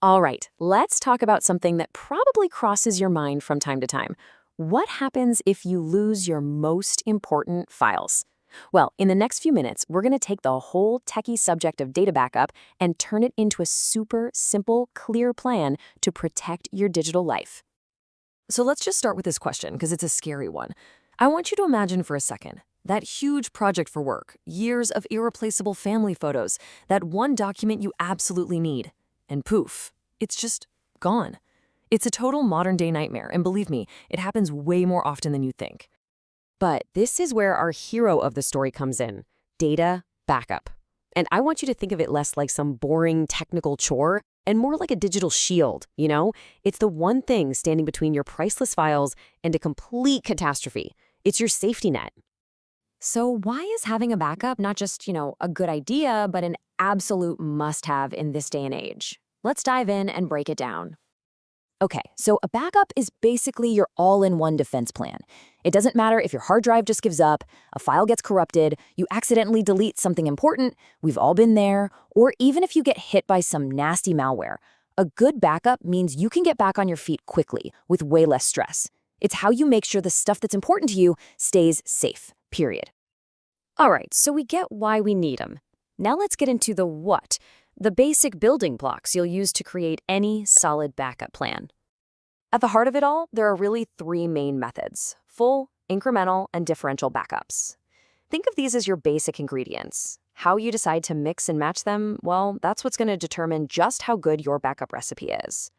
All right, let's talk about something that probably crosses your mind from time to time. What happens if you lose your most important files? Well, in the next few minutes, we're going to take the whole techie subject of data backup and turn it into a super simple, clear plan to protect your digital life. So let's just start with this question because it's a scary one. I want you to imagine for a second that huge project for work, years of irreplaceable family photos, that one document you absolutely need, and poof, it's just gone. It's a total modern-day nightmare, and believe me, it happens way more often than you think. But this is where our hero of the story comes in, data backup. And I want you to think of it less like some boring technical chore and more like a digital shield, you know? It's the one thing standing between your priceless files and a complete catastrophe. It's your safety net. So why is having a backup not just, a good idea, but an absolute must-have in this day and age? Let's dive in and break it down. Okay, so a backup is basically your all-in-one defense plan. It doesn't matter if your hard drive just gives up, a file gets corrupted, you accidentally delete something important, we've all been there, or even if you get hit by some nasty malware. A good backup means you can get back on your feet quickly, with way less stress. It's how you make sure the stuff that's important to you stays safe, period. All right, so we get why we need them. Now let's get into the what, the basic building blocks you'll use to create any solid backup plan. At the heart of it all, there are really three main methods: full, incremental, and differential backups. Think of these as your basic ingredients. How you decide to mix and match them, well, that's what's going to determine just how good your backup recipe is.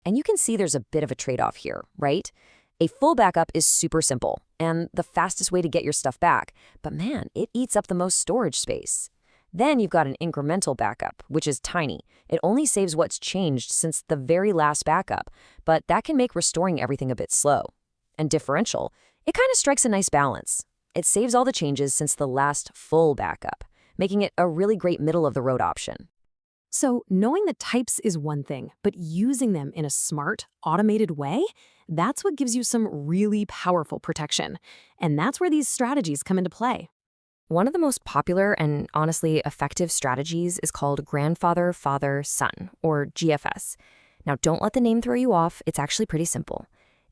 And you can see there's a bit of a trade-off here, right? A full backup is super simple and the fastest way to get your stuff back, but man, it eats up the most storage space. Then you've got an incremental backup, which is tiny. It only saves what's changed since the very last backup, but that can make restoring everything a bit slow. And differential, it kind of strikes a nice balance. It saves all the changes since the last full backup, making it a really great middle-of-the-road option. So knowing the types is one thing, but using them in a smart, automated way, that's what gives you some really powerful protection. And that's where these strategies come into play. One of the most popular and honestly effective strategies is called grandfather, father, son, or GFS. Now, don't let the name throw you off. It's actually pretty simple.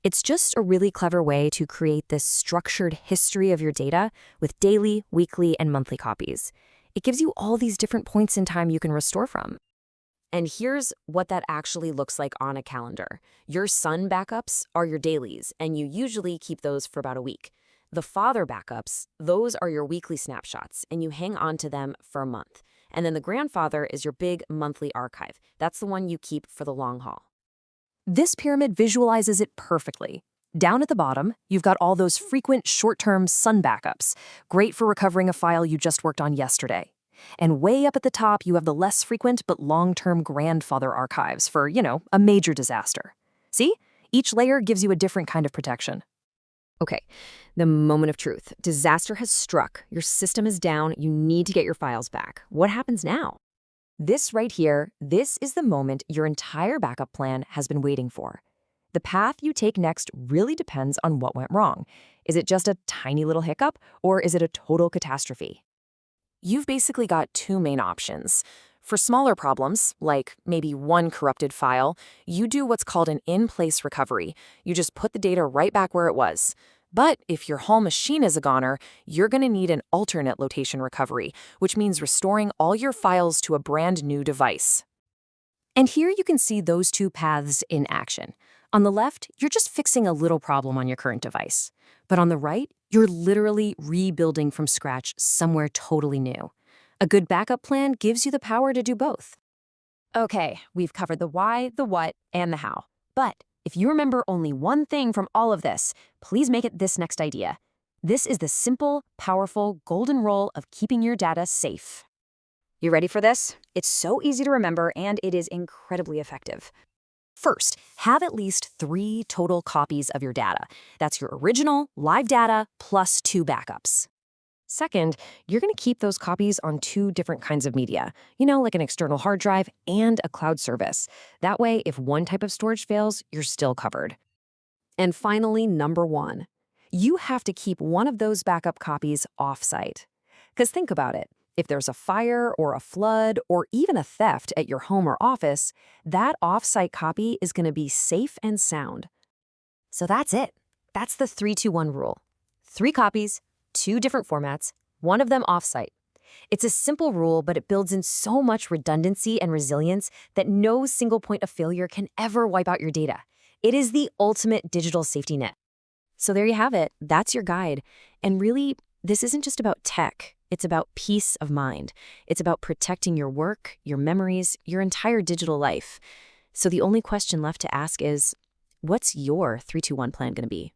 It's just a really clever way to create this structured history of your data with daily, weekly, and monthly copies. It gives you all these different points in time you can restore from. And here's what that actually looks like on a calendar. Your son backups are your dailies, and you usually keep those for about a week. The father backups, those are your weekly snapshots, and you hang on to them for a month. And then the grandfather is your big monthly archive. That's the one you keep for the long haul. This pyramid visualizes it perfectly. Down at the bottom, you've got all those frequent short-term son backups, great for recovering a file you just worked on yesterday. And way up at the top, you have the less frequent but long-term grandfather archives for, a major disaster. See? Each layer gives you a different kind of protection. Okay, the moment of truth. Disaster has struck. Your system is down. You need to get your files back. What happens now? This right here, this is the moment your entire backup plan has been waiting for. The path you take next really depends on what went wrong. Is it just a tiny little hiccup, or is it a total catastrophe? You've basically got two main options. For smaller problems, like maybe one corrupted file, you do what's called an in-place recovery. You just put the data right back where it was. But if your whole machine is a goner, you're going to need an alternate location recovery, which means restoring all your files to a brand new device. And here you can see those two paths in action. On the left, you're just fixing a little problem on your current device. But on the right, you're literally rebuilding from scratch somewhere totally new. A good backup plan gives you the power to do both. Okay, we've covered the why, the what, and the how. But if you remember only one thing from all of this, please make it this next idea. This is the simple, powerful, golden rule of keeping your data safe. You ready for this? It's so easy to remember, and it is incredibly effective. First, have at least 3 total copies of your data. That's your original, live data, plus 2 backups. Second, you're going to keep those copies on 2 different kinds of media, like an external hard drive and a cloud service. That way, if one type of storage fails, you're still covered. And finally, number 1, you have to keep one of those backup copies off-site. Because think about it. If there's a fire or a flood or even a theft at your home or office, that off-site copy is going to be safe and sound. So that's it. That's the 3-2-1 rule. 3 copies, 2 different formats, one of them off-site. It's a simple rule, but it builds in so much redundancy and resilience that no single point of failure can ever wipe out your data. It is the ultimate digital safety net. So there you have it. That's your guide. And really, this isn't just about tech. It's about peace of mind. It's about protecting your work, your memories, your entire digital life. So the only question left to ask is, what's your 3-2-1 plan going to be?